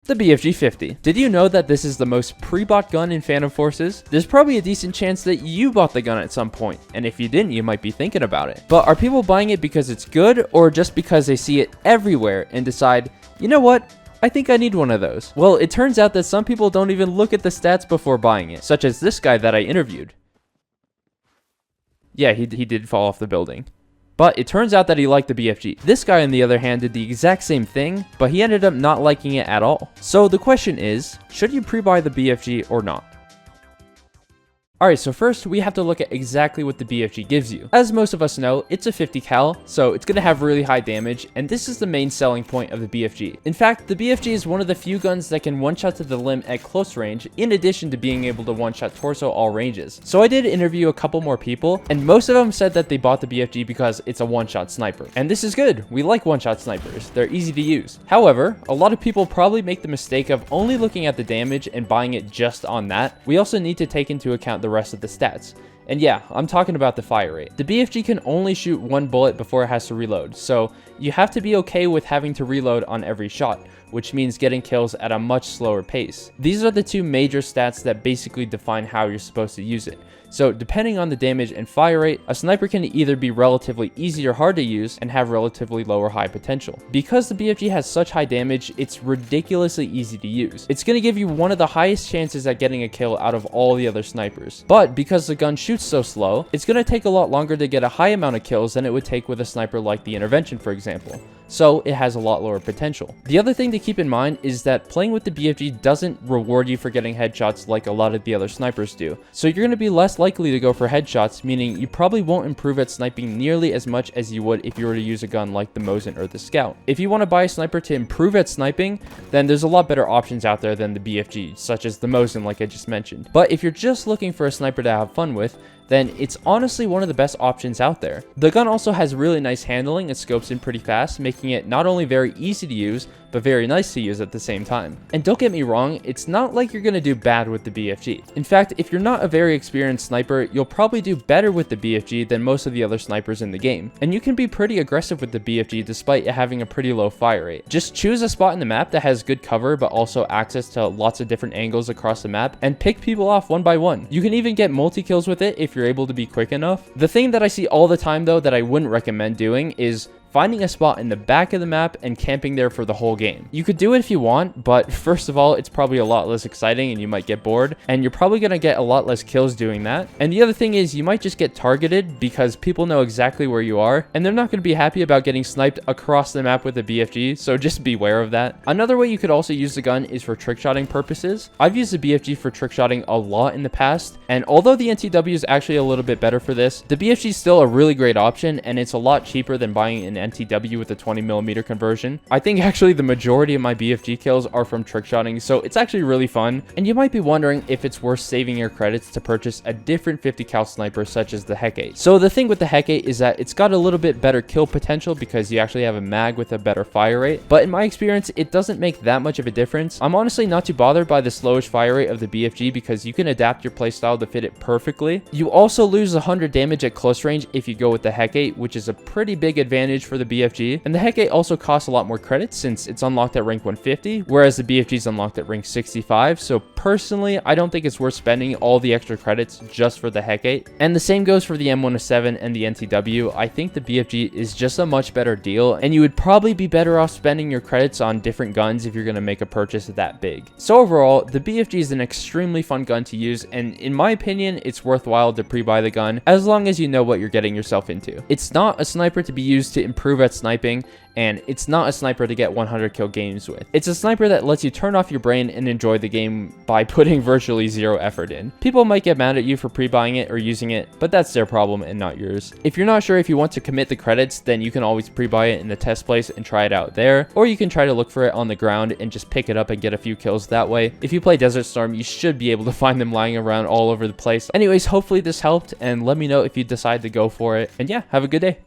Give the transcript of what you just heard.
The BFG 50. Did you know that this is the most pre-bought gun in Phantom Forces? There's probably a decent chance that you bought the gun at some point, and if you didn't, you might be thinking about it. But are people buying it because it's good, or just because they see it everywhere and decide, you know what? I think I need one of those. Well, it turns out that some people don't even look at the stats before buying it, such as this guy that I interviewed. Yeah, he did fall off the building. But it turns out that he liked the BFG. This guy, on the other hand, did the exact same thing, but he ended up not liking it at all. So the question is, should you pre-buy the BFG or not? Alright, so first we have to look at exactly what the BFG gives you. As most of us know, it's a 50 cal, so it's going to have really high damage, and this is the main selling point of the BFG. In fact, the BFG is one of the few guns that can one-shot to the limb at close range, in addition to being able to one-shot torso all ranges. So I did interview a couple more people, and most of them said that they bought the BFG because it's a one-shot sniper. And this is good, we like one-shot snipers, they're easy to use. However, a lot of people probably make the mistake of only looking at the damage and buying it just on that. We also need to take into account the rest of the stats. And yeah, I'm talking about the fire rate. The BFG can only shoot one bullet before it has to reload, so you have to be okay with having to reload on every shot, which means getting kills at a much slower pace. These are the two major stats that basically define how you're supposed to use it. So depending on the damage and fire rate, a sniper can either be relatively easy or hard to use and have relatively low or high potential. Because the BFG has such high damage, it's ridiculously easy to use. It's going to give you one of the highest chances at getting a kill out of all the other snipers. But because the gun shoots so slow, it's going to take a lot longer to get a high amount of kills than it would take with a sniper like the Intervention, for example. So it has a lot lower potential. The other thing to keep in mind is that playing with the BFG doesn't reward you for getting headshots like a lot of the other snipers do. So you're going to be less likely to go for headshots, meaning you probably won't improve at sniping nearly as much as you would if you were to use a gun like the Mosin or the Scout. If you want to buy a sniper to improve at sniping, then there's a lot better options out there than the BFG, such as the Mosin like I just mentioned. But if you're just looking for a sniper to have fun with, then it's honestly one of the best options out there. The gun also has really nice handling and scopes in pretty fast, making it not only very easy to use, but very nice to use at the same time. And don't get me wrong, it's not like you're gonna do bad with the BFG. In fact, if you're not a very experienced sniper, you'll probably do better with the BFG than most of the other snipers in the game. And you can be pretty aggressive with the BFG despite it having a pretty low fire rate. Just choose a spot in the map that has good cover but also access to lots of different angles across the map and pick people off one by one. You can even get multi-kills with it if you're able to be quick enough. The thing that I see all the time though that I wouldn't recommend doing is finding a spot in the back of the map and camping there for the whole game. You could do it if you want, but first of all, it's probably a lot less exciting and you might get bored, and you're probably going to get a lot less kills doing that. And the other thing is you might just get targeted because people know exactly where you are, and they're not going to be happy about getting sniped across the map with a BFG, so just beware of that. Another way you could also use the gun is for trick-shotting purposes. I've used the BFG for trick-shotting a lot in the past, and although the NTW is actually a little bit better for this, the BFG is still a really great option, and it's a lot cheaper than buying an NTW with a 20mm conversion. I think actually the majority of my BFG kills are from trick-shotting, so it's actually really fun. And you might be wondering if it's worth saving your credits to purchase a different 50 cal sniper such as the Hek 8. So the thing with the Hek 8 is that it's got a little bit better kill potential because you actually have a mag with a better fire rate, but in my experience it doesn't make that much of a difference. I'm honestly not too bothered by the slowish fire rate of the BFG because you can adapt your playstyle to fit it perfectly. You also lose 100 damage at close range if you go with the Hek 8, which is a pretty big advantage for the BFG. And the Hek 8 also costs a lot more credits since it's unlocked at rank 150, whereas the BFG is unlocked at rank 65. So personally, I don't think it's worth spending all the extra credits just for the Hek 8. And the same goes for the M107 and the NTW. I think the BFG is just a much better deal, and you would probably be better off spending your credits on different guns if you're going to make a purchase that big. So overall, the BFG is an extremely fun gun to use, and in my opinion, it's worthwhile to pre-buy the gun as long as you know what you're getting yourself into. It's not a sniper to be used to improve at sniping, and it's not a sniper to get 100 kill games with. It's a sniper that lets you turn off your brain and enjoy the game by putting virtually zero effort in. People might get mad at you for pre-buying it or using it, but that's their problem and not yours. If you're not sure if you want to commit the credits, then you can always pre-buy it in the test place and try it out there, or you can try to look for it on the ground and just pick it up and get a few kills that way. If you play Desert Storm, you should be able to find them lying around all over the place. Anyways, hopefully this helped, and let me know if you decide to go for it. And yeah, have a good day.